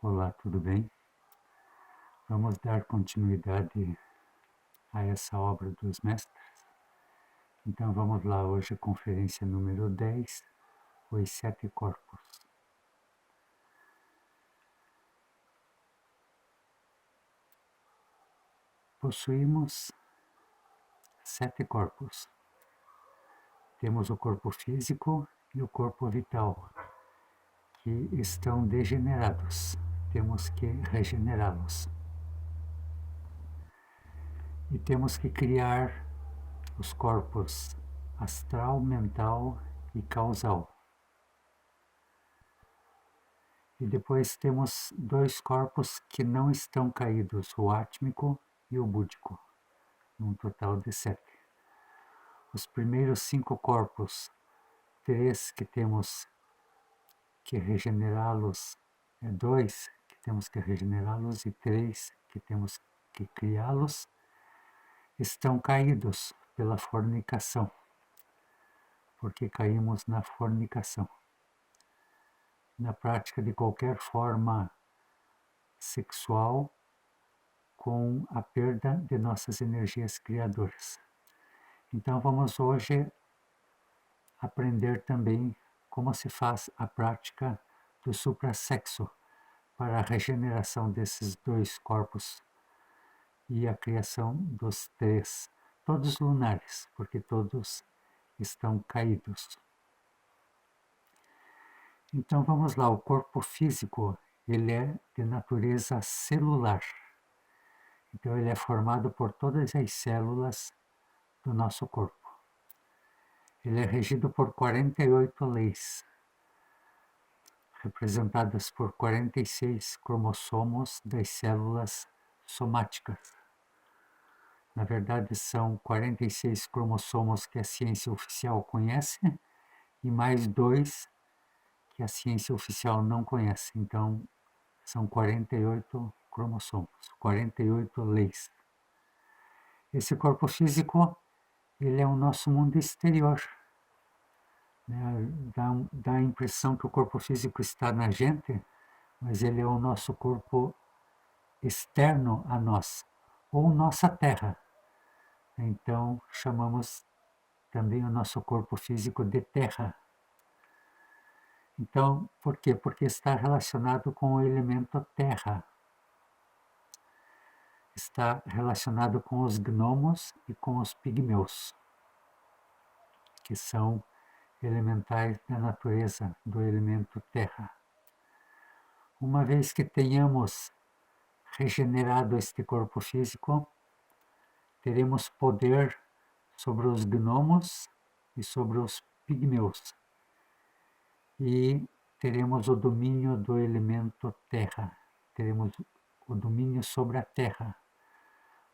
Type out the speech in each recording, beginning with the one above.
Olá, tudo bem? Vamos dar continuidade a essa obra dos mestres. Então vamos lá, hoje a conferência número 10, os 7 corpos. Possuímos 7 corpos. Temos o corpo físico e o corpo vital, que estão degenerados. Temos que regenerá-los. E temos que criar os corpos astral, mental e causal. E depois temos 2 corpos que não estão caídos, o átmico e o búdico, num total de 7. Os primeiros 5 corpos, 3 que temos que regenerá-los, 2 que temos que regenerá-los e 3 que temos que criá-los, estão caídos pela fornicação, porque caímos na fornicação. Na prática de qualquer forma sexual, com a perda de nossas energias criadoras. Então vamos hoje aprender também como se faz a prática do suprassexo para a regeneração desses 2 corpos e a criação dos 3, todos lunares, porque todos estão caídos. Então vamos lá, o corpo físico, ele é de natureza celular. Então ele é formado por todas as células do nosso corpo. Ele é regido por 48 leis, representadas por 46 cromossomos das células somáticas. Na verdade, são 46 cromossomos que a ciência oficial conhece e mais 2 que a ciência oficial não conhece. Então, são 48 cromossomos, 48 leis. Esse corpo físico, ele é o nosso mundo exterior. Dá a impressão que o corpo físico está na gente, mas ele é o nosso corpo externo a nós, ou nossa terra. Então, chamamos também o nosso corpo físico de terra. Então, por quê? Porque está relacionado com o elemento terra. Está relacionado com os gnomos e com os pigmeus, que são elementais da natureza do elemento terra. Uma vez que tenhamos regenerado este corpo físico, teremos poder sobre os gnomos e sobre os pigmeus. E teremos o domínio do elemento terra. Teremos o domínio sobre a terra.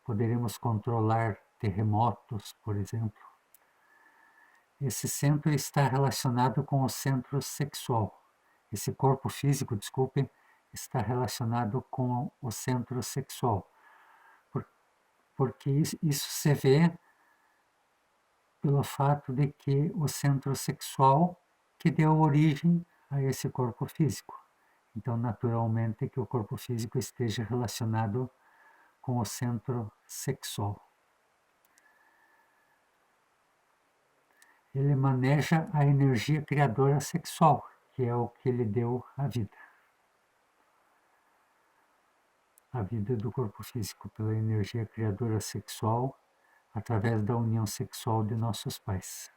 Poderemos controlar terremotos, por exemplo. Esse centro está relacionado com o centro sexual. Esse corpo físico, desculpe, está relacionado com o centro sexual. Porque isso se vê pelo fato de que o centro sexual que deu origem a esse corpo físico. Então, naturalmente, que o corpo físico esteja relacionado com o centro sexual. Ele maneja a energia criadora sexual, que é o que lhe deu a vida. A vida do corpo físico pela energia criadora sexual, através da união sexual de nossos pais.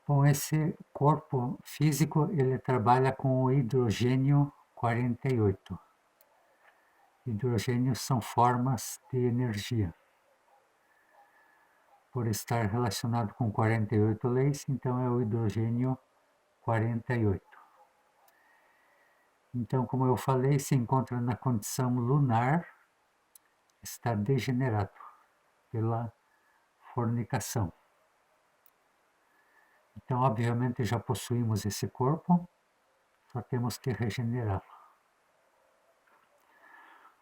Bom, esse corpo físico, ele trabalha com o hidrogênio 48. Hidrogênios são formas de energia. Por estar relacionado com 48 leis, então é o hidrogênio 48. Então, como eu falei, se encontra na condição lunar, está degenerado pela fornicação. Então, obviamente, já possuímos esse corpo, só temos que regenerá-lo.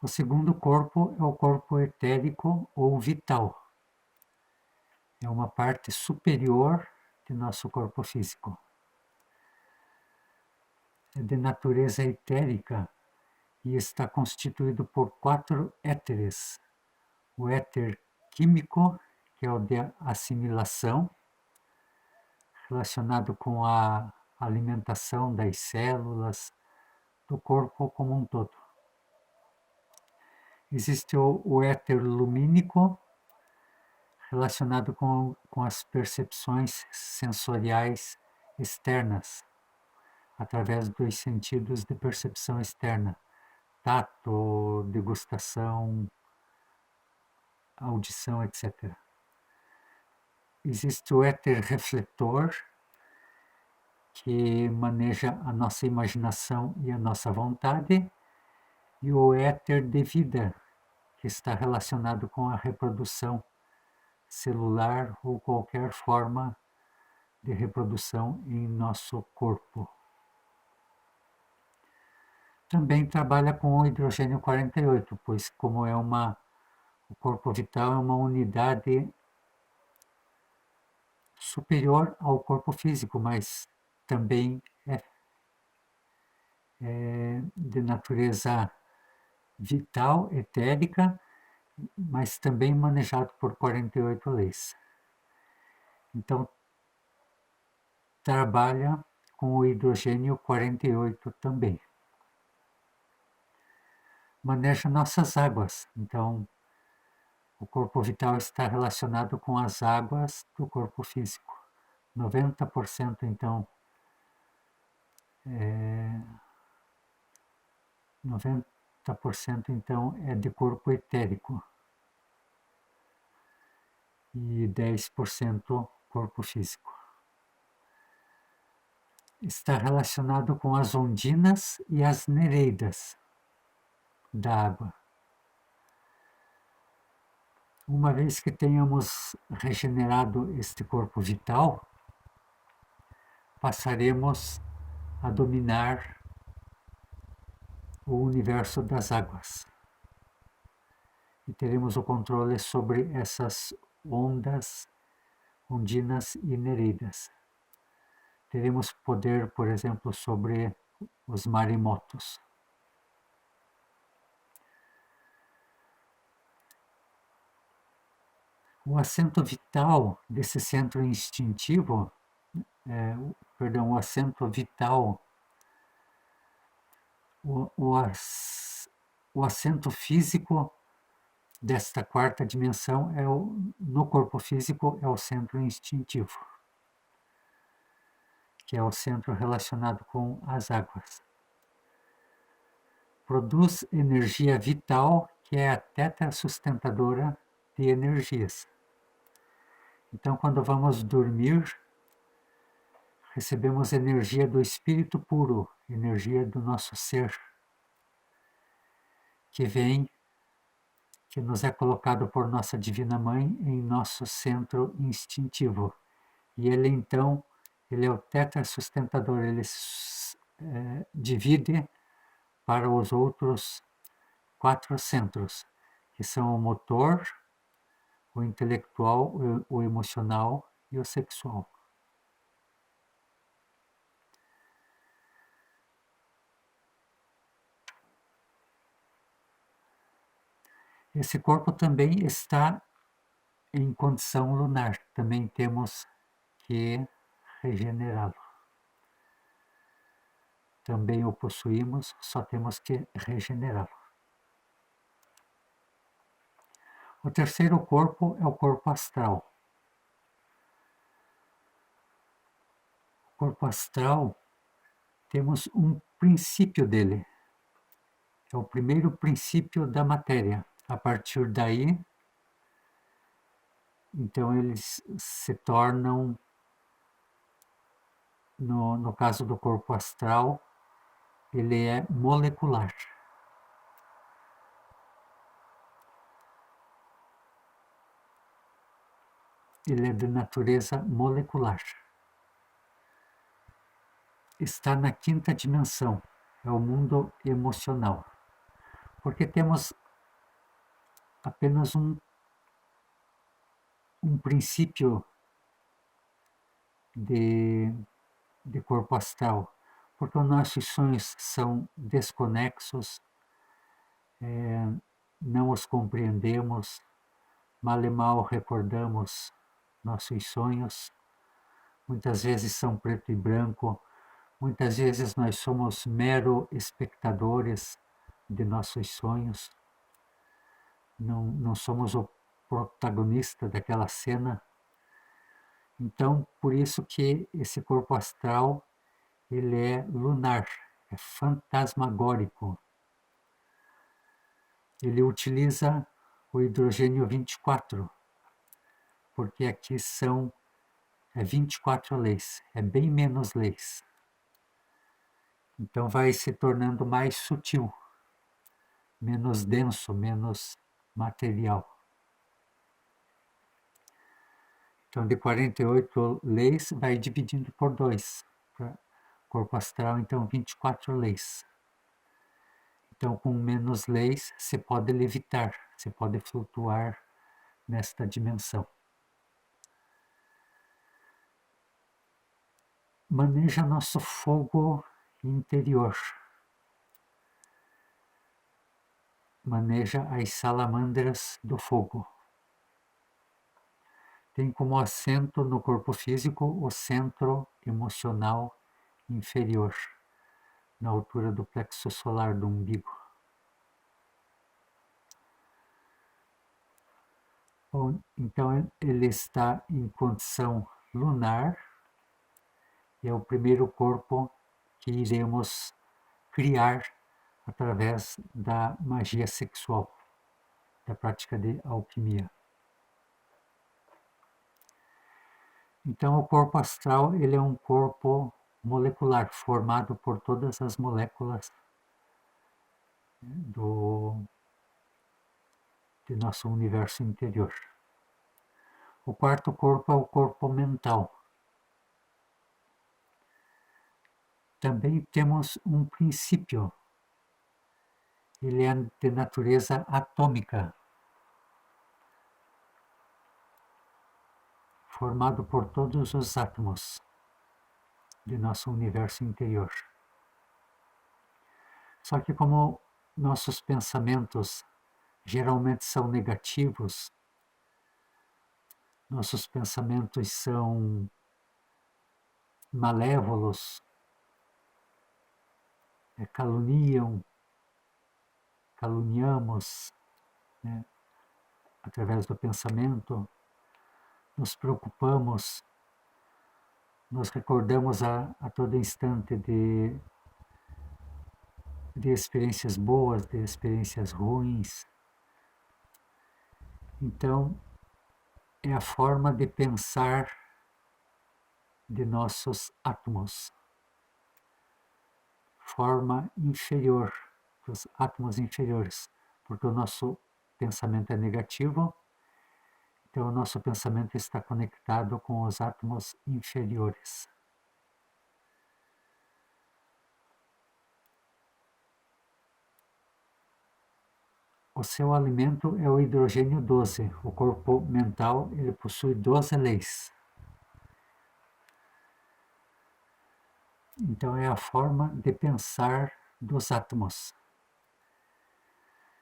O segundo corpo é o corpo etérico ou vital. É uma parte superior de nosso corpo físico. é de natureza etérica e está constituído por 4 éteres. O éter químico, que é o de assimilação, relacionado com a alimentação das células do corpo como um todo. Existe o éter lumínico, relacionado com as percepções sensoriais externas, através dos sentidos de percepção externa, tato, degustação, audição, etc. Existe o éter refletor, que maneja a nossa imaginação e a nossa vontade, e o éter de vida, que está relacionado com a reprodução celular ou qualquer forma de reprodução em nosso corpo. Também trabalha com o hidrogênio 48, pois como o corpo vital é uma unidade superior ao corpo físico, mas também é de natureza vital, etérica, mas também manejado por 48 leis. Então, trabalha com o hidrogênio 48 também. Maneja nossas águas. Então, o corpo vital está relacionado com as águas do corpo físico. 90% então 90% então é de corpo etérico e 10% corpo físico. Está relacionado com as ondinas e as nereidas da água. Uma vez que tenhamos regenerado este corpo vital, passaremos a dominar o universo das águas. E teremos o controle sobre essas ondas, ondinas e nereidas. Teremos poder, por exemplo, sobre os maremotos. O assento vital desse centro instintivo, o assento vital, o assento físico desta quarta dimensão no corpo físico é o centro instintivo, que é o centro relacionado com as águas. Produz energia vital, que é a tetra sustentadora de energias. Então, quando vamos dormir, recebemos energia do espírito puro, energia do nosso ser, que nos é colocado por nossa Divina Mãe em nosso centro instintivo. E ele, então, ele é o tetra sustentador, ele divide para os outros 4 centros, que são o motor, o intelectual, o emocional e o sexual. Esse corpo também está em condição lunar, também temos que regenerá-lo. Também o possuímos, só temos que regenerá-lo. O terceiro corpo é o corpo astral. O corpo astral, temos um princípio dele. É o primeiro princípio da matéria. A partir daí, então eles se tornam, no caso do corpo astral, ele é molecular. Ele é de natureza molecular. Está na quinta dimensão, é o mundo emocional. Porque temos apenas um princípio de corpo astral. porque os nossos sonhos são desconexos, não os compreendemos, mal e mal recordamos nossos sonhos, muitas vezes são preto e branco, muitas vezes nós somos mero espectadores de nossos sonhos, não somos o protagonista daquela cena. Então, por isso que esse corpo astral, ele é lunar, é fantasmagórico. Ele utiliza o hidrogênio 24, porque aqui são 24 leis, é bem menos leis. Então vai se tornando mais sutil, menos denso, menos material. Então, de 48 leis, vai dividindo por 2. Corpo astral, então, 24 leis. Então, com menos leis, você pode levitar, você pode flutuar nesta dimensão. Maneja nosso fogo interior. Maneja as salamandras do fogo. Tem como assento no corpo físico o centro emocional inferior, na altura do plexo solar do umbigo. Bom, então ele está em condição lunar e é o primeiro corpo que iremos criar através da magia sexual, da prática de alquimia. Então, o corpo astral, ele é um corpo molecular, formado por todas as moléculas de nosso universo interior. O quarto corpo é o corpo mental. Também temos um princípio. Ele é de natureza atômica, formado por todos os átomos de nosso universo interior. Só que como nossos pensamentos geralmente são negativos, nossos pensamentos são malévolos, caluniamos, né, através do pensamento, nos preocupamos, nos recordamos a todo instante de experiências boas, de experiências ruins. Então, é a forma de pensar de nossos átomos, forma inferior, dos átomos inferiores, porque o nosso pensamento é negativo, então o nosso pensamento está conectado com os átomos inferiores. O seu alimento é o hidrogênio 12. O corpo mental, ele possui 12 leis. Então é a forma de pensar dos átomos.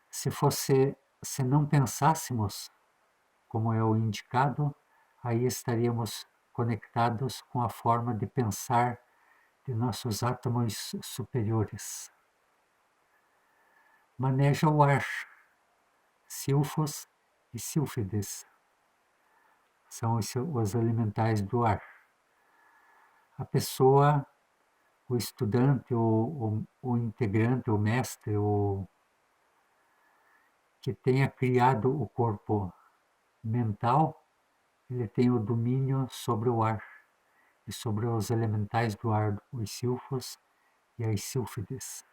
Se não pensássemos, como é o indicado, aí estaríamos conectados com a forma de pensar de nossos átomos superiores. Maneja o ar, silfos e sílfides. São os elementais do ar. A pessoa, o estudante, o integrante, o mestre, que tenha criado o corpo mental, ele tem o domínio sobre o ar e sobre os elementais do ar, os silfos e as sílfides.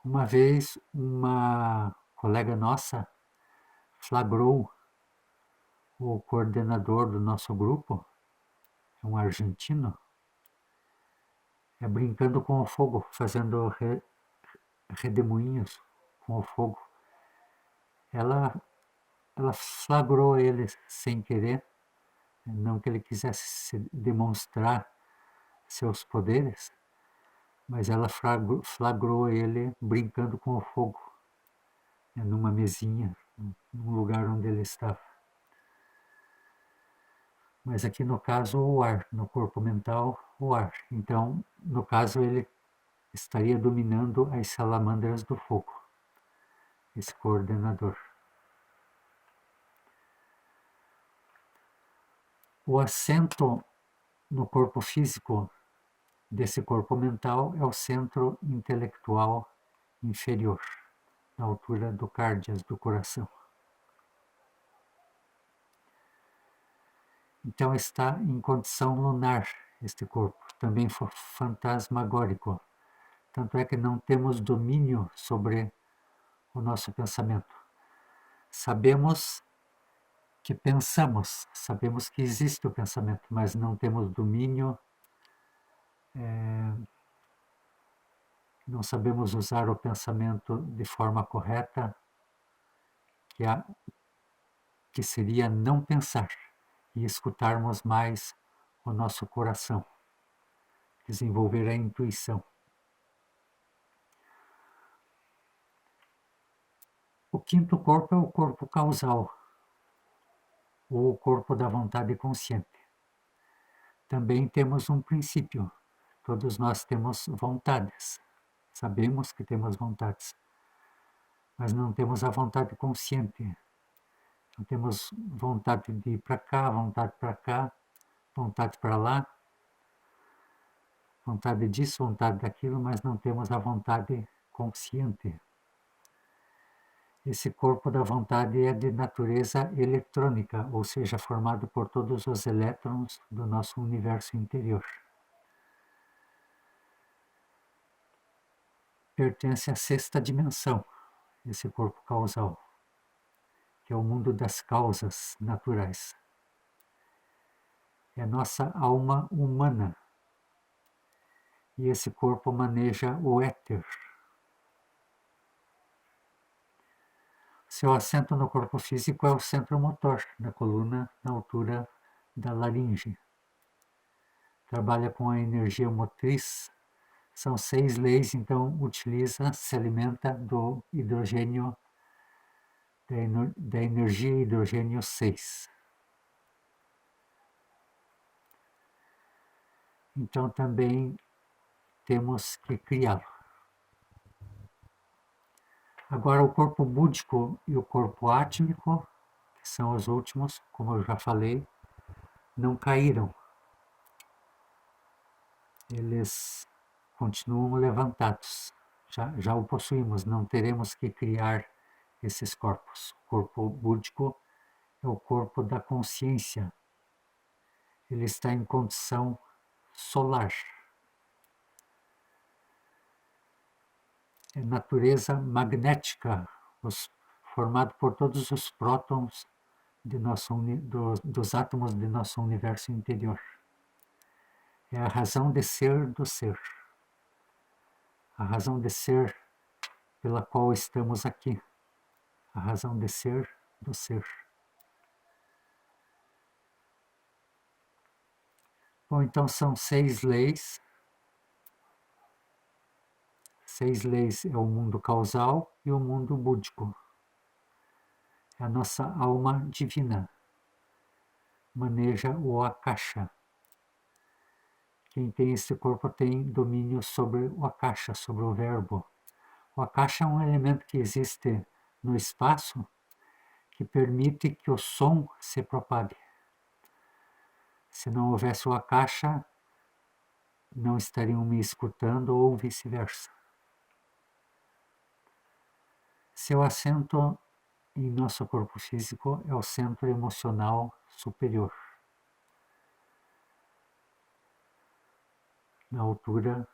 Uma vez, uma colega nossa flagrou o coordenador do nosso grupo, um argentino, brincando com o fogo, fazendo redemoinhos com o fogo. Ela flagrou ele sem querer, não que ele quisesse se demonstrar seus poderes, mas ela flagrou ele brincando com o fogo, numa mesinha, num lugar onde ele estava. Mas aqui no caso o ar, no corpo mental, o ar. Então, no caso, ele estaria dominando as salamandras do fogo, esse coordenador. O assento no corpo físico desse corpo mental é o centro intelectual inferior, na altura do cárdias, do coração. Então está em condição lunar este corpo, também fantasmagórico. Tanto é que não temos domínio sobre o nosso pensamento. Sabemos que pensamos, sabemos que existe o pensamento, mas não temos domínio, não sabemos usar o pensamento de forma correta, que seria não pensar e escutarmos mais o nosso coração, desenvolver a intuição. O quinto corpo é o corpo causal, ou o corpo da vontade consciente. Também temos um princípio. Todos nós temos vontades. Sabemos que temos vontades, mas não temos a vontade consciente. Não temos vontade de ir para cá, vontade para cá, vontade para lá, vontade disso, vontade daquilo, mas não temos a vontade consciente. Esse corpo da vontade é de natureza eletrônica, ou seja, formado por todos os elétrons do nosso universo interior. Pertence à sexta dimensão, esse corpo causal, que é o mundo das causas naturais. É nossa alma humana. E esse corpo maneja o éter. Seu assento no corpo físico é o centro motor da coluna, na altura da laringe. Trabalha com a energia motriz. São 6 leis, então utiliza, se alimenta do hidrogênio, da energia hidrogênio 6. Então também temos que criá-lo. Agora o corpo búdico e o corpo átmico, que são os últimos, como eu já falei, não caíram. Eles continuam levantados. Já o possuímos, não teremos que criar esses corpos. O corpo búdico é o corpo da consciência. Ele está em condição solar. É natureza magnética, formado por todos os prótons dos átomos de nosso universo interior. É a razão de ser do ser. A razão de ser pela qual estamos aqui. A razão de ser do ser. Bom, então são 6 leis. 6 leis é o mundo causal e o mundo búdico. É a nossa alma divina. Maneja o akasha. Quem tem esse corpo tem domínio sobre o akasha, sobre o verbo. O akasha é um elemento que existe no espaço que permite que o som se propague. Se não houvesse o akasha, não estariam me escutando ou vice-versa. Seu assento em nosso corpo físico é o centro emocional superior, na altura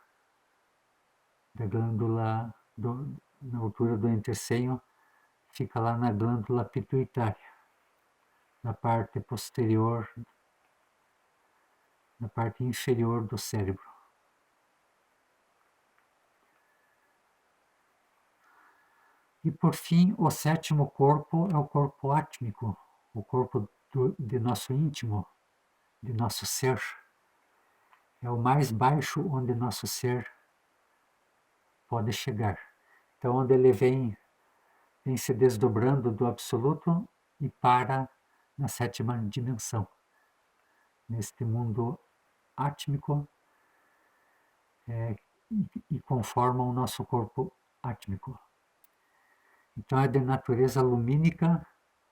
da glândula, na altura do entreceio, fica lá na glândula pituitária, na parte posterior, na parte inferior do cérebro. E por fim, o sétimo corpo é o corpo átmico, o corpo de nosso íntimo, de nosso ser. é o mais baixo onde nosso ser pode chegar. Então, onde ele vem se desdobrando do absoluto e para na 7ª dimensão, neste mundo átmico, e conforma o nosso corpo átmico. Então, é de natureza lumínica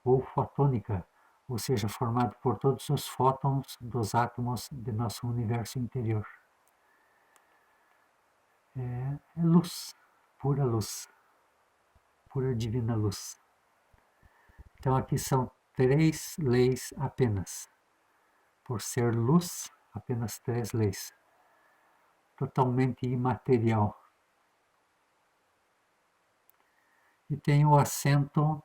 ou fotônica, ou seja, formado por todos os fótons dos átomos de nosso universo interior. É luz, pura divina luz. Então aqui são 3 leis apenas. Por ser luz, apenas 3 leis. Totalmente imaterial. E tem o assento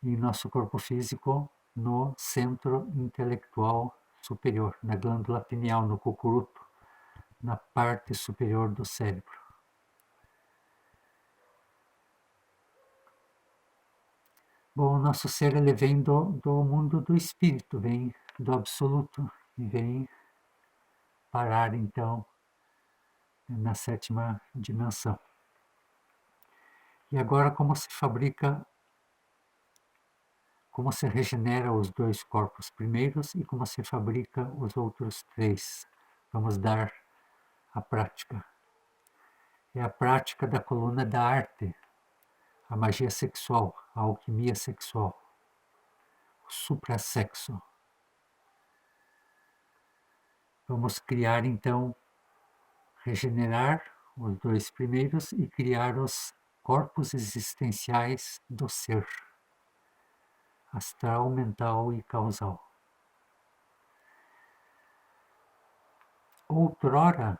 em nosso corpo físico no centro intelectual superior, na glândula pineal, no cocuruto, na parte superior do cérebro. Bom, o nosso ser ele vem do mundo do espírito, vem do absoluto e vem parar então na 7ª dimensão. E agora como se fabrica, como se regenera os 2 corpos primeiros e como se fabrica os outros 3. Vamos dar a prática. É a prática da coluna da arte, a magia sexual, a alquimia sexual, o suprassexo. Vamos criar então, regenerar os 2 primeiros e criar os corpos existenciais do ser, astral, mental e causal. Outrora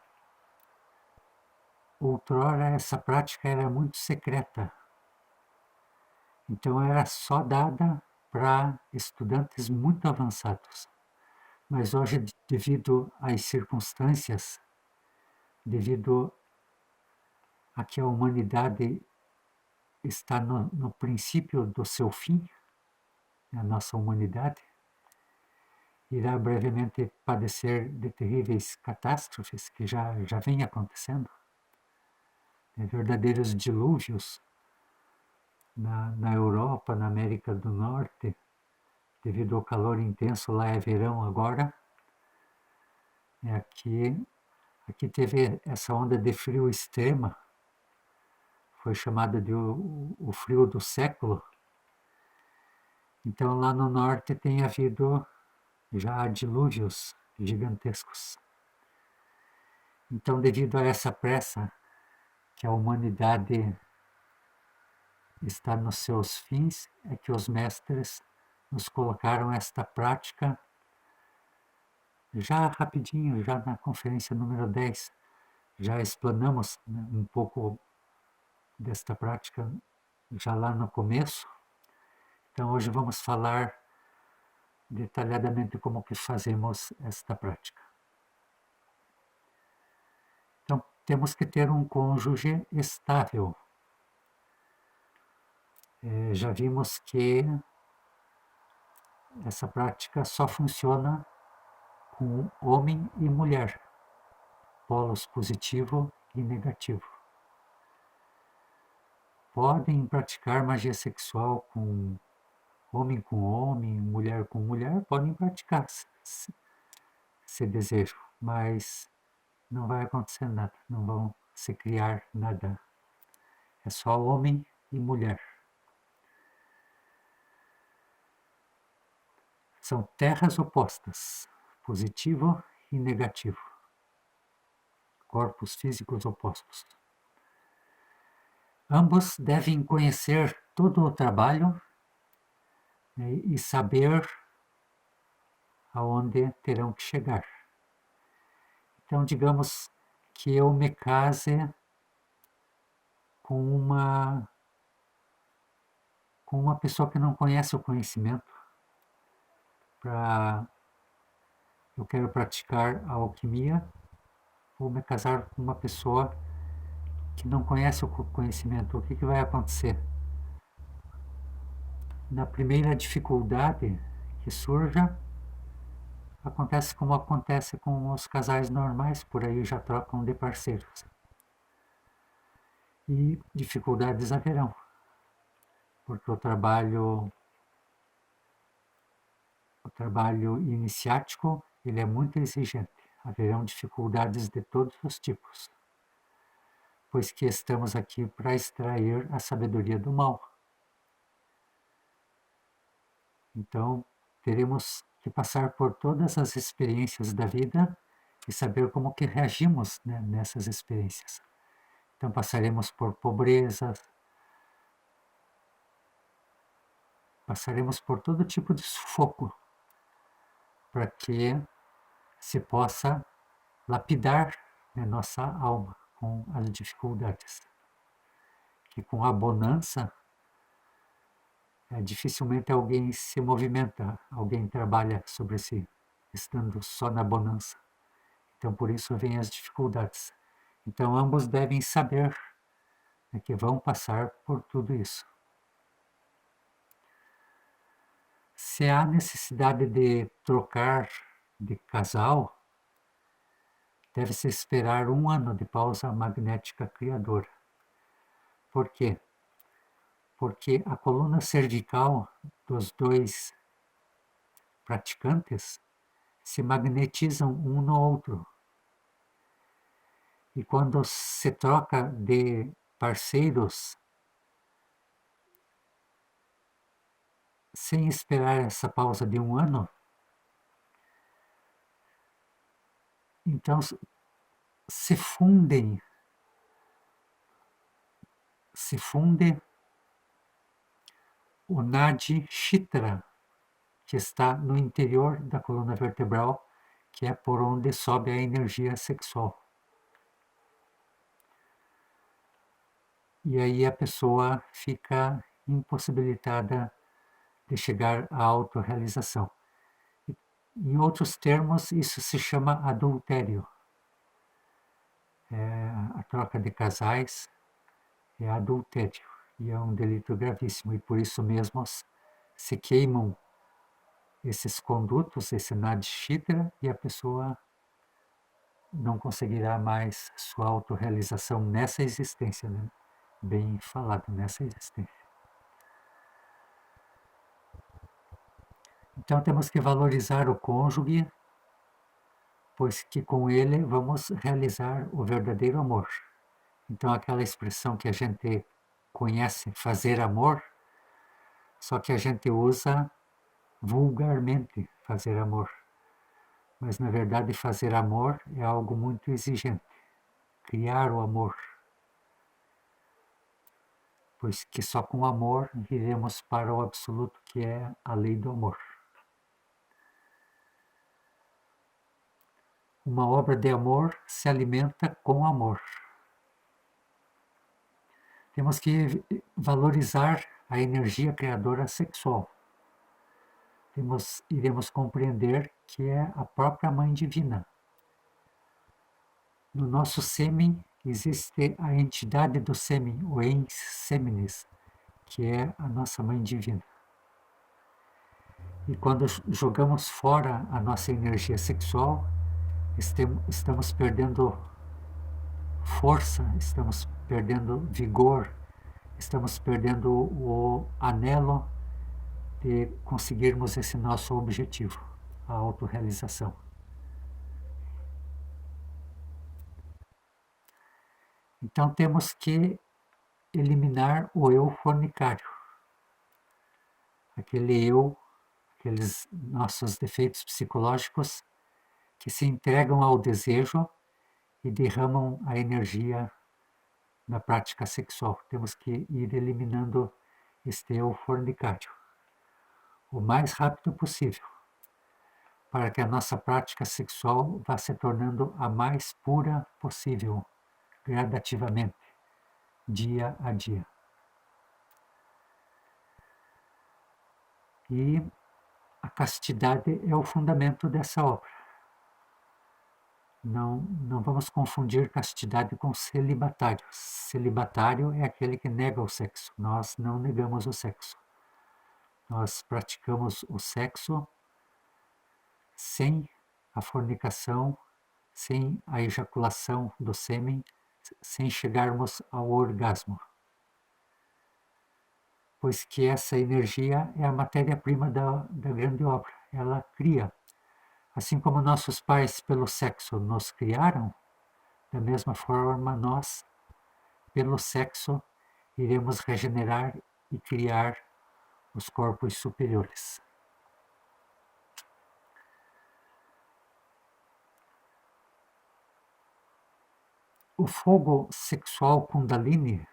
essa prática era muito secreta, então era só dada para estudantes muito avançados. Mas hoje, devido às circunstâncias, devido a que a humanidade está no princípio do seu fim, a nossa humanidade, irá brevemente padecer de terríveis catástrofes que já vêm acontecendo, verdadeiros dilúvios na Europa, na América do Norte, devido ao calor intenso, lá é verão agora. Aqui teve essa onda de frio extrema, foi chamada de o frio do século. Então lá no norte tem havido já dilúvios gigantescos. Então, devido a essa pressa que a humanidade está nos seus fins, é que os mestres nos colocaram esta prática já rapidinho, já na conferência número 10, já explanamos, né, um pouco desta prática já lá no começo. Então hoje vamos falar detalhadamente como que fazemos esta prática. Então temos que ter um cônjuge estável. Já vimos que essa prática só funciona com homem e mulher, polos positivo e negativo. Podem praticar magia sexual com homem, mulher com mulher, podem praticar se desejam, mas não vai acontecer nada, não vão se criar nada. É só homem e mulher. São terras opostas, positivo e negativo. Corpos físicos opostos. Ambos devem conhecer todo o trabalho, né, e saber aonde terão que chegar. Então, digamos que eu me case com uma pessoa que não conhece o conhecimento. Eu quero praticar a alquimia, vou me casar com uma pessoa que não conhece o conhecimento. O que vai acontecer? Na primeira dificuldade que surja, acontece como acontece com os casais normais, por aí já trocam de parceiros. E dificuldades haverão, porque o trabalho iniciático ele é muito exigente. Haverão dificuldades de todos os tipos, pois que estamos aqui para extrair a sabedoria do mal. Então, teremos que passar por todas as experiências da vida e saber como que reagimos, né, nessas experiências. Então, passaremos por pobrezas, passaremos por todo tipo de sufoco para que se possa lapidar, né, nossa alma com as dificuldades. Que com a bonança, dificilmente alguém se movimenta, alguém trabalha sobre si, estando só na bonança. Então, por isso vêm as dificuldades. Então, ambos devem saber, né, que vão passar por tudo isso. Se há necessidade de trocar de casal, deve-se esperar 1 ano de pausa magnética criadora. Por quê? Porque a coluna cervical dos dois praticantes se magnetizam um no outro. E quando se troca de parceiros, sem esperar essa pausa de 1 ano, então se funde o Nadi Chitra, que está no interior da coluna vertebral, que é por onde sobe a energia sexual. E aí a pessoa fica impossibilitada de chegar à autorrealização. Em outros termos, isso se chama adultério. A troca de casais é adultério e é um delito gravíssimo, e por isso mesmo se queimam esses condutos, esse nadshitra, e a pessoa não conseguirá mais sua autorrealização nessa existência, né? Bem falado, nessa existência. Então temos que valorizar o cônjuge, pois que com ele vamos realizar o verdadeiro amor. Então aquela expressão que a gente conhece, fazer amor, só que a gente usa vulgarmente fazer amor. Mas na verdade fazer amor é algo muito exigente. Criar o amor. Pois que só com amor iremos para o absoluto, que é a lei do amor. Uma obra de amor se alimenta com amor. Temos que valorizar a energia criadora sexual. Iremos compreender que é a própria Mãe Divina. No nosso sêmen existe a entidade do sêmen, o ens seminis, que é a nossa Mãe Divina. E quando jogamos fora a nossa energia sexual, estamos perdendo força, estamos perdendo vigor, estamos perdendo o anelo de conseguirmos esse nosso objetivo, a autorrealização. Então temos que eliminar o eu fornicário, aquele eu, aqueles nossos defeitos psicológicos que se entregam ao desejo e derramam a energia na prática sexual. Temos que ir eliminando este eu fornicário o mais rápido possível, para que a nossa prática sexual vá se tornando a mais pura possível, gradativamente, dia a dia. E a castidade é o fundamento dessa obra. Não vamos confundir castidade com celibatário. Celibatário é aquele que nega o sexo. Nós não negamos o sexo. Nós praticamos o sexo sem a fornicação, sem a ejaculação do sêmen, sem chegarmos ao orgasmo. Pois que essa energia é a matéria-prima da grande obra. Ela cria. Assim como nossos pais, pelo sexo, nos criaram, da mesma forma nós, pelo sexo, iremos regenerar e criar os corpos superiores. O fogo sexual Kundalini,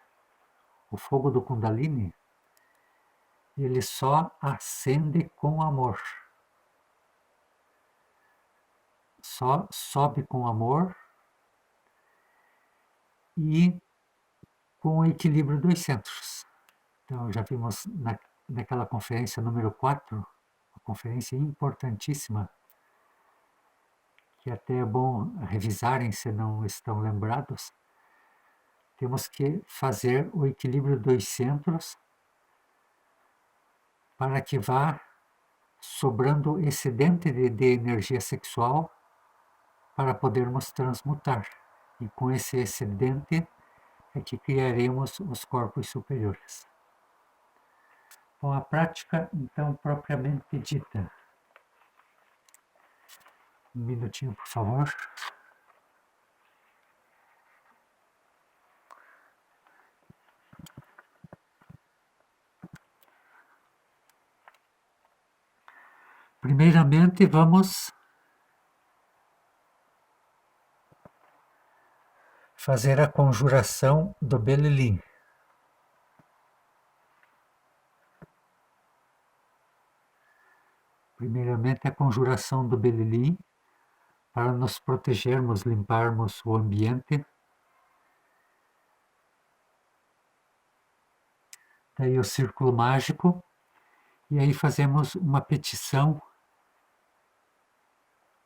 o fogo do Kundalini, ele só acende com amor. Só sobe com amor e com o equilíbrio dos centros. Então, já vimos naquela conferência número 4, uma conferência importantíssima, que até é bom revisarem se não estão lembrados. Temos que fazer o equilíbrio dos centros para que vá sobrando excedente de energia sexual para podermos transmutar. E com esse excedente é que criaremos os corpos superiores. Bom, a prática, então, propriamente dita. Um minutinho, por favor. Primeiramente, vamos fazer a conjuração do Belilim. Primeiramente, a conjuração do Belilim, para nos protegermos, limparmos o ambiente. Daí o círculo mágico, e aí fazemos uma petição,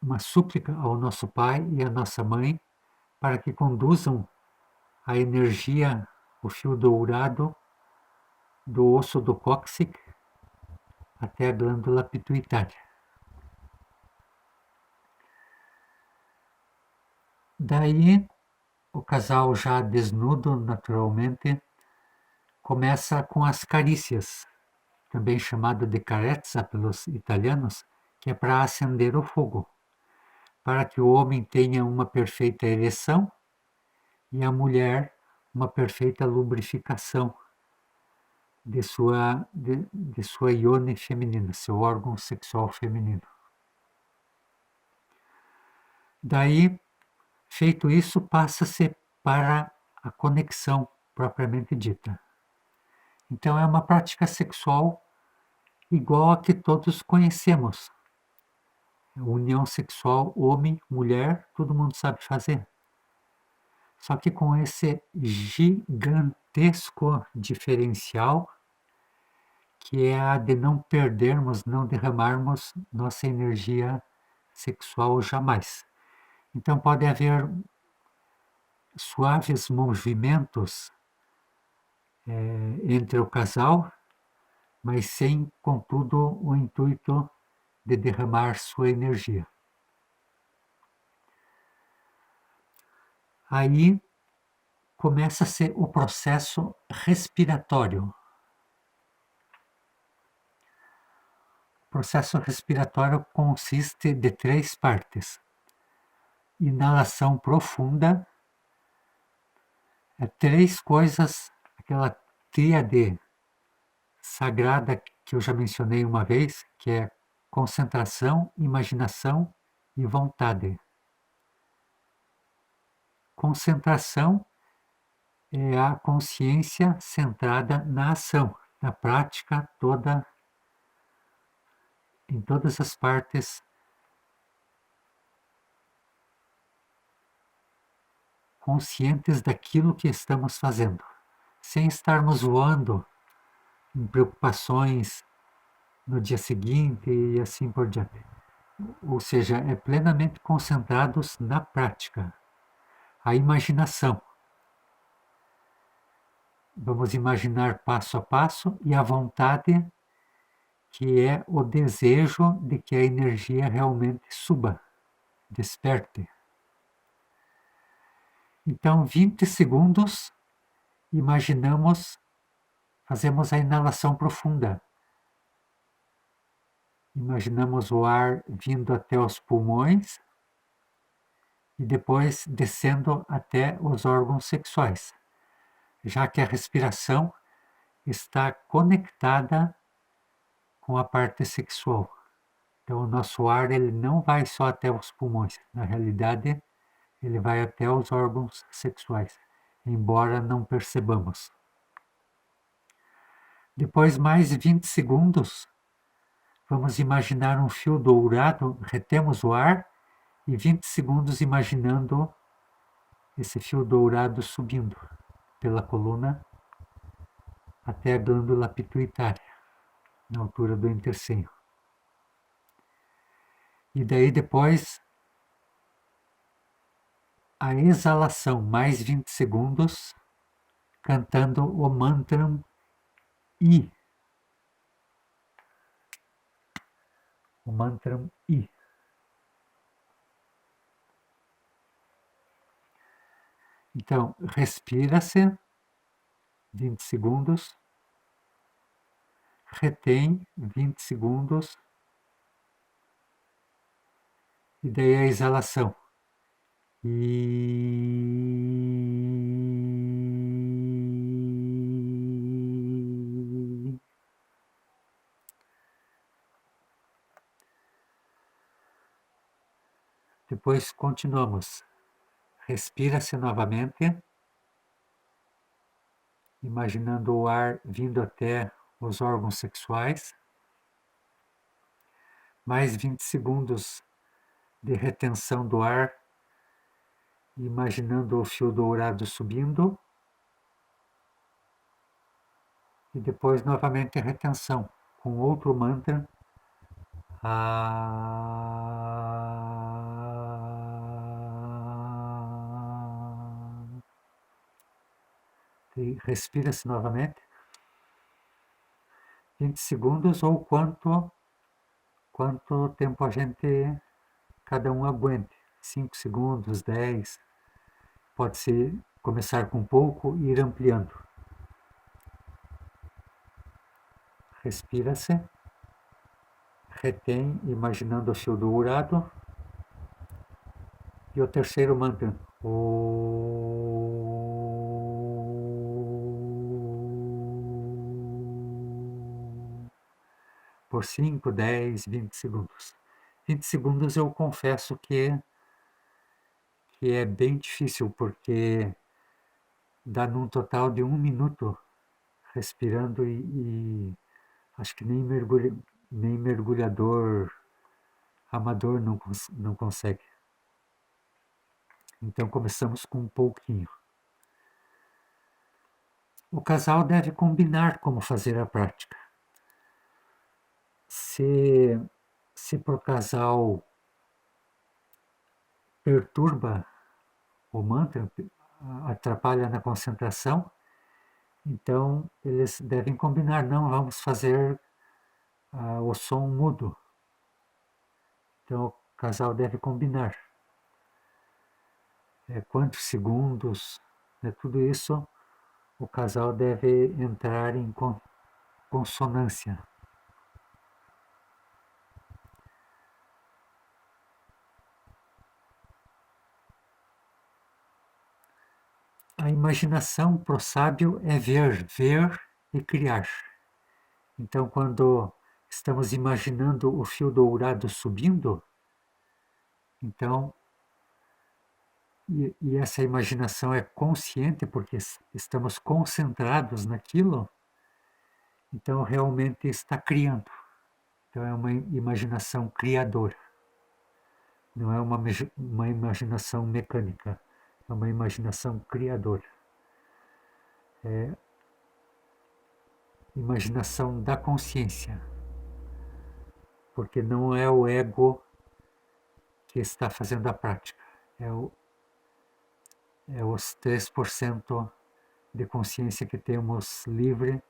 uma súplica ao nosso pai e à nossa mãe, para que conduzam a energia, o fio dourado do osso do cóccix até a glândula pituitária. Daí, o casal já desnudo naturalmente começa com as carícias, também chamado de carezza pelos italianos, que é para acender o fogo, para que o homem tenha uma perfeita ereção e a mulher uma perfeita lubrificação de sua ione feminina, seu órgão sexual feminino. Daí, feito isso, passa-se para a conexão propriamente dita. Então é uma prática sexual igual a que todos conhecemos. União sexual homem-mulher, todo mundo sabe fazer. Só que com esse gigantesco diferencial, que é a de não perdermos, não derramarmos nossa energia sexual jamais. Então pode haver suaves movimentos entre o casal, mas sem, contudo, o intuito de derramar sua energia. Aí começa-se o processo respiratório. O processo respiratório consiste de 3 partes. Inalação profunda, 3 coisas, aquela tríade sagrada que eu já mencionei uma vez, que é concentração, imaginação e vontade. Concentração é a consciência centrada na ação, na prática toda, em todas as partes, conscientes daquilo que estamos fazendo, sem estarmos voando em preocupações no dia seguinte e assim por diante. Ou seja, é plenamente concentrados na prática. A imaginação. Vamos imaginar passo a passo, e a vontade que é o desejo de que a energia realmente suba, desperte. Então, 20 segundos, fazemos a inalação profunda. Imaginamos o ar vindo até os pulmões e depois descendo até os órgãos sexuais, já que a respiração está conectada com a parte sexual. Então, o nosso ar ele não vai só até os pulmões. Na realidade, ele vai até os órgãos sexuais, embora não percebamos. Depois, mais 20 segundos, vamos imaginar um fio dourado, retemos o ar e 20 segundos imaginando esse fio dourado subindo pela coluna até a glândula pituitária, na altura do intersenho. E daí depois a exalação, mais 20 segundos, cantando o mantra I. O mantra I. Então, respira-se 20 segundos, retém 20 segundos, e daí a exalação. E depois continuamos. Respira-se novamente, imaginando o ar vindo até os órgãos sexuais. Mais 20 segundos de retenção do ar, imaginando o fio dourado subindo. E depois novamente a retenção, com outro mantra. E respira-se novamente. 20 segundos ou quanto tempo cada um aguente. 5 segundos, 10. Pode-se começar com pouco e ir ampliando. Respira-se. Retém, imaginando o fio dourado. E o terceiro mantra. Por 5, 10, 20 segundos. 20 segundos eu confesso que é bem difícil, porque dá num total de 1 minuto respirando e acho que nem mergulhador amador não consegue. Então começamos com um pouquinho. O casal deve combinar como fazer a prática. Se para o casal perturba o mantra, atrapalha na concentração, então eles devem combinar, não vamos fazer o som mudo. Então o casal deve combinar. Quantos segundos, tudo isso o casal deve entrar em consonância. A imaginação para o sábio é ver e criar. Então, quando estamos imaginando o fio dourado subindo, então, e essa imaginação é consciente porque estamos concentrados naquilo, então realmente está criando. Então é uma imaginação criadora. Não é uma imaginação mecânica, é uma imaginação criadora. É imaginação da consciência, porque não é o ego que está fazendo a prática, é os 3% de consciência que temos livre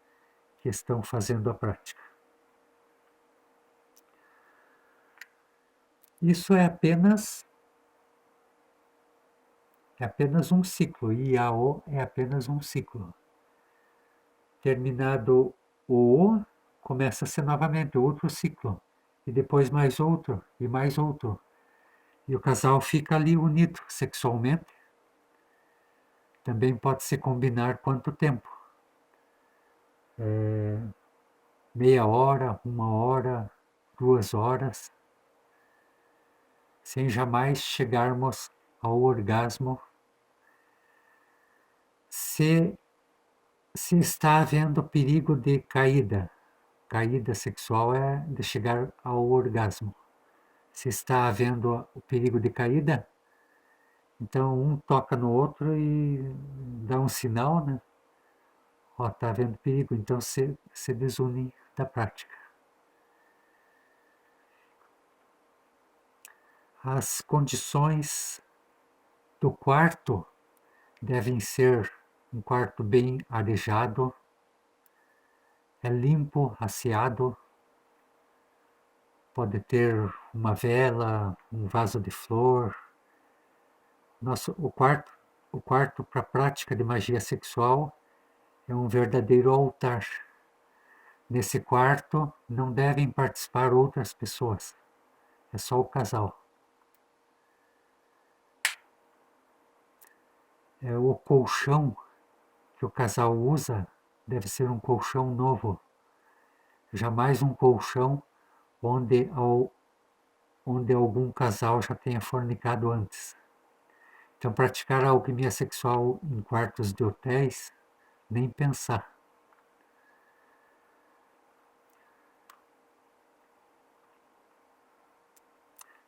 que estão fazendo a prática. Isso é apenas um ciclo. IAO é apenas um ciclo. Terminado o O, começa-se novamente outro ciclo. E depois mais outro, e mais outro. E o casal fica ali unido sexualmente. Também pode-se combinar quanto tempo. Meia hora, 1 hora, 2 horas, sem jamais chegarmos ao orgasmo, se, se está havendo perigo de caída. Caída sexual é de chegar ao orgasmo. Se está havendo o perigo de caída, então um toca no outro e dá um sinal, né? Ó, está havendo perigo, então se desunem da prática. As condições do quarto devem ser um quarto bem arejado, limpo, asseado, pode ter uma vela, um vaso de flor. O quarto para a prática de magia sexual é um verdadeiro altar. Nesse quarto não devem participar outras pessoas, é só o casal. O colchão que o casal usa deve ser um colchão novo, jamais um colchão onde algum casal já tenha fornicado antes. Então, praticar a alquimia sexual em quartos de hotéis, nem pensar.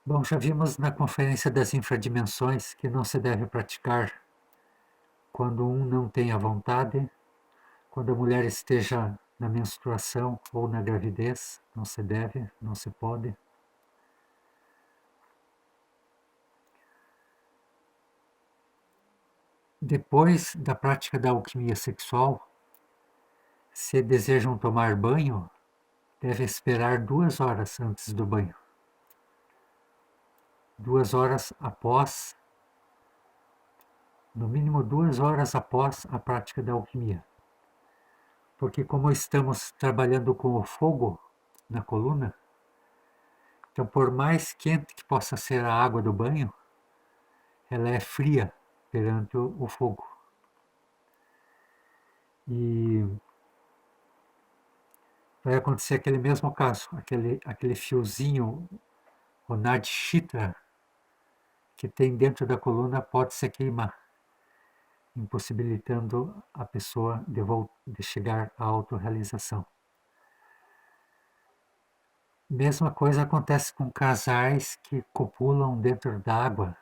Bom, já vimos na Conferência das Infradimensões que não se deve praticar quando um não tem a vontade, quando a mulher esteja na menstruação ou na gravidez, não se deve, não se pode. Depois da prática da alquimia sexual, se desejam tomar banho, deve esperar 2 horas antes do banho. 2 horas após, no mínimo 2 horas após a prática da alquimia. Porque como estamos trabalhando com o fogo na coluna, então por mais quente que possa ser a água do banho, ela é fria perante o fogo. E vai acontecer aquele mesmo caso, aquele fiozinho, o nadshita, que tem dentro da coluna pode se queimar, impossibilitando a pessoa de chegar à autorrealização. Mesma coisa acontece com casais que copulam dentro d'água.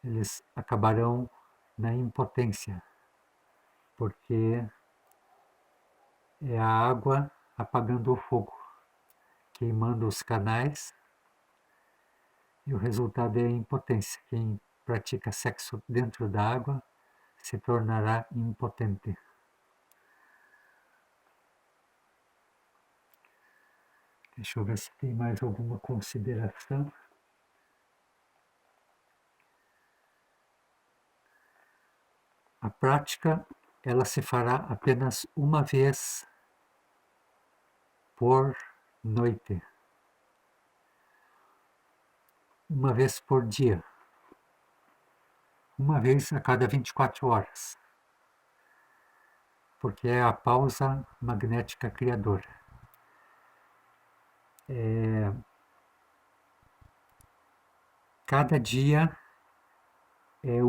Eles acabarão na impotência, porque é a água apagando o fogo, queimando os canais, e o resultado é a impotência. Quem pratica sexo dentro da água se tornará impotente. Deixa eu ver se tem mais alguma consideração. A prática, ela se fará apenas uma vez por noite, uma vez por dia, uma vez a cada 24 horas, porque é a pausa magnética criadora. Cada dia é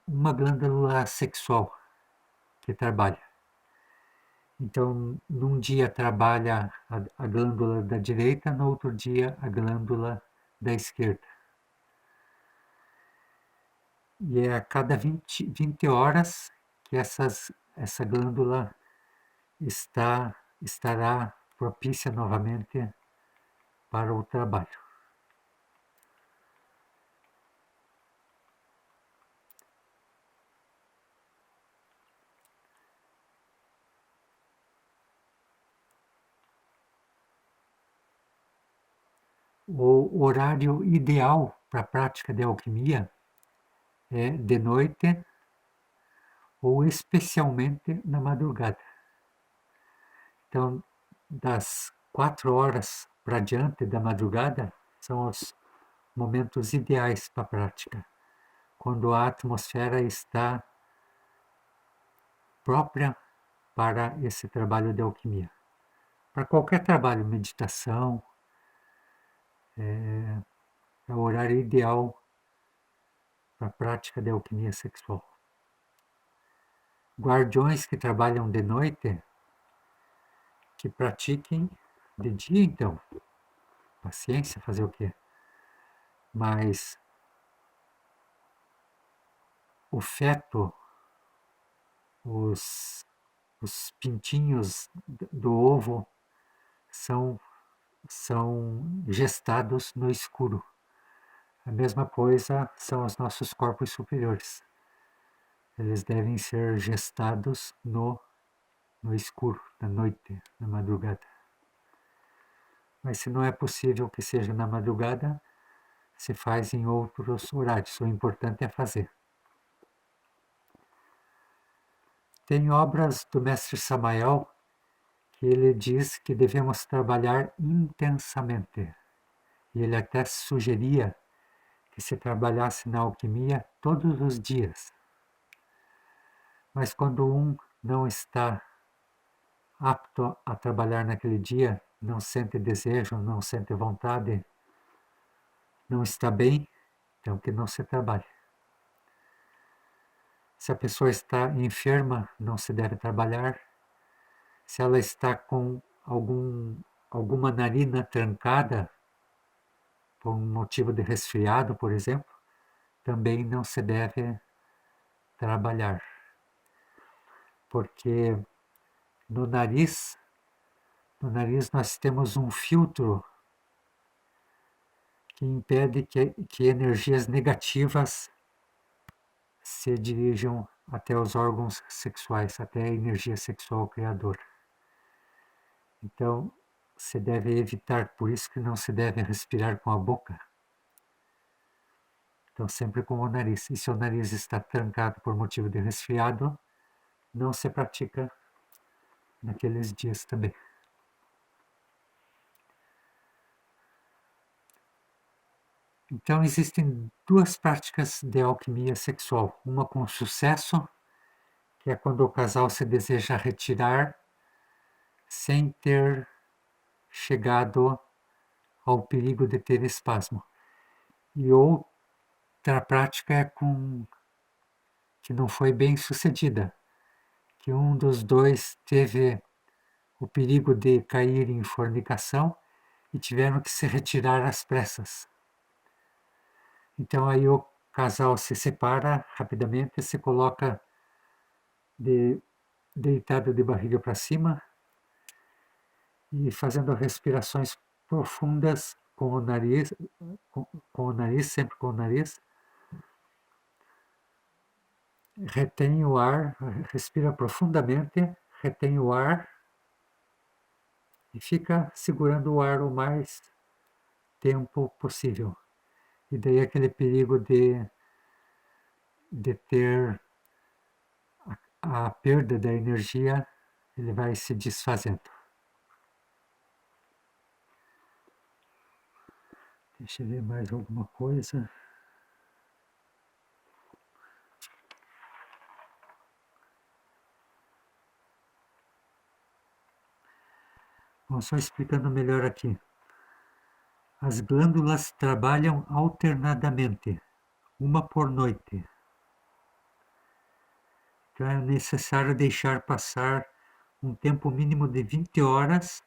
uma glândula sexual que trabalha. Então, num dia trabalha a glândula da direita, no outro dia a glândula da esquerda. E é a cada 20 horas que essa glândula estará propícia novamente para o trabalho. O horário ideal para a prática de alquimia é de noite ou especialmente na madrugada. Então, das 4 horas para diante da madrugada são os momentos ideais para a prática, quando a atmosfera está própria para esse trabalho de alquimia. Para qualquer trabalho, meditação, é o horário ideal para a prática de alquimia sexual. Guardiões que trabalham de noite, que pratiquem de dia, então. Paciência, fazer o quê? Mas o feto, os pintinhos do ovo são gestados no escuro. A mesma coisa são os nossos corpos superiores. Eles devem ser gestados no escuro, na noite, na madrugada. Mas se não é possível que seja na madrugada, se faz em outros horários. O importante é fazer. Tem obras do mestre Samael que ele diz que devemos trabalhar intensamente. E ele até sugeria que se trabalhasse na alquimia todos os dias. Mas quando um não está apto a trabalhar naquele dia, não sente desejo, não sente vontade, não está bem, então que não se trabalhe. Se a pessoa está enferma, não se deve trabalhar. Se ela está com alguma narina trancada, por um motivo de resfriado, por exemplo, também não se deve trabalhar. Porque no nariz nós temos um filtro que impede que energias negativas se dirijam até os órgãos sexuais, até a energia sexual criadora. Então, se deve evitar, por isso que não se deve respirar com a boca. Então, sempre com o nariz. E se o nariz está trancado por motivo de resfriado, não se pratica naqueles dias também. Então, existem duas práticas de alquimia sexual. Uma com sucesso, que é quando o casal se deseja retirar sem ter chegado ao perigo de ter espasmo. E outra prática é que não foi bem sucedida, que um dos dois teve o perigo de cair em fornicação e tiveram que se retirar às pressas. Então aí o casal se separa rapidamente, se coloca deitado de barriga para cima e fazendo respirações profundas com o nariz, sempre com o nariz. Retém o ar, respira profundamente, retém o ar e fica segurando o ar o mais tempo possível. E daí aquele perigo de ter a perda da energia, ele vai se desfazendo. Deixa eu ver mais alguma coisa. Bom, só explicando melhor aqui. As glândulas trabalham alternadamente, uma por noite. Então é necessário deixar passar um tempo mínimo de 20 horas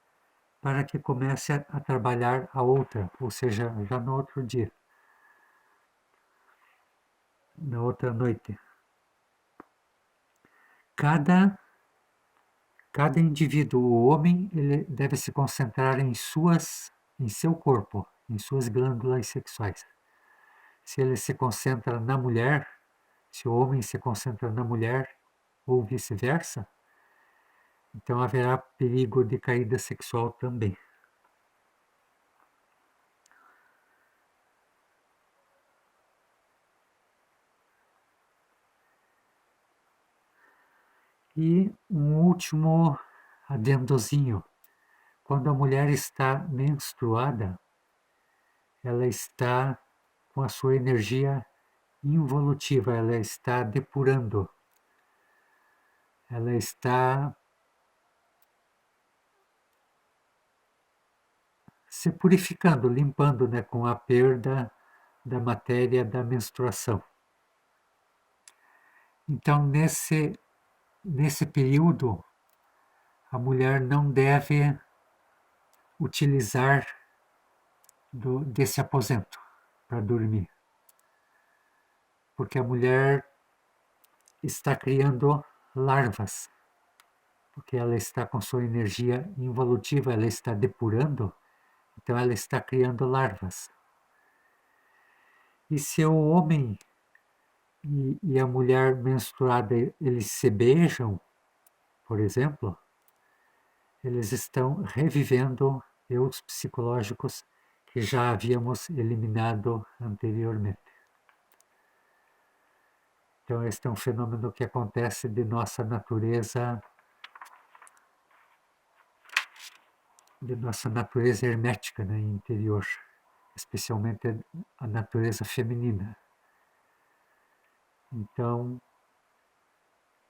para que comece a trabalhar a outra, ou seja, já no outro dia, na outra noite. Cada indivíduo, o homem, ele deve se concentrar em seu corpo, em suas glândulas sexuais. Se ele se concentra na mulher, se o homem se concentra na mulher, ou vice-versa, então haverá perigo de caída sexual também. E um último adendozinho. Quando a mulher está menstruada, ela está com a sua energia involutiva, ela está depurando, ela está se purificando, limpando, né, com a perda da matéria da menstruação. Então, nesse período, a mulher não deve utilizar desse aposento para dormir, porque a mulher está criando larvas, porque ela está com sua energia involutiva, ela está depurando, então ela está criando larvas. E se o homem e a mulher menstruada eles se beijam, por exemplo, eles estão revivendo eus psicológicos que já havíamos eliminado anteriormente. Então, este é um fenômeno que acontece de nossa natureza hermética, né, interior, especialmente a natureza feminina. Então,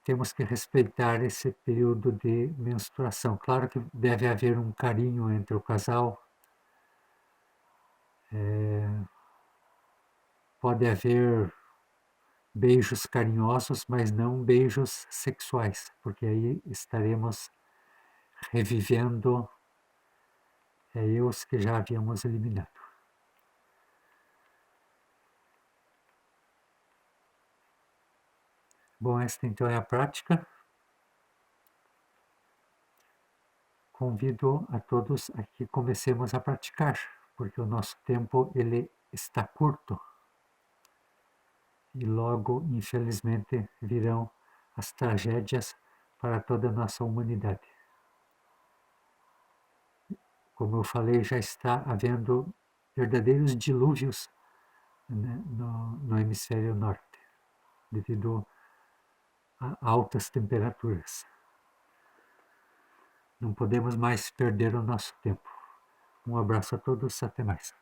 temos que respeitar esse período de menstruação. Claro que deve haver um carinho entre o casal, pode haver beijos carinhosos, mas não beijos sexuais, porque aí estaremos revivendo eus que já havíamos eliminado. Bom, esta então é a prática. Convido a todos a que comecemos a praticar, porque o nosso tempo ele está curto e logo, infelizmente, virão as tragédias para toda a nossa humanidade. Como eu falei, já está havendo verdadeiros dilúvios, né, no hemisfério norte, devido a altas temperaturas. Não podemos mais perder o nosso tempo. Um abraço a todos, até mais.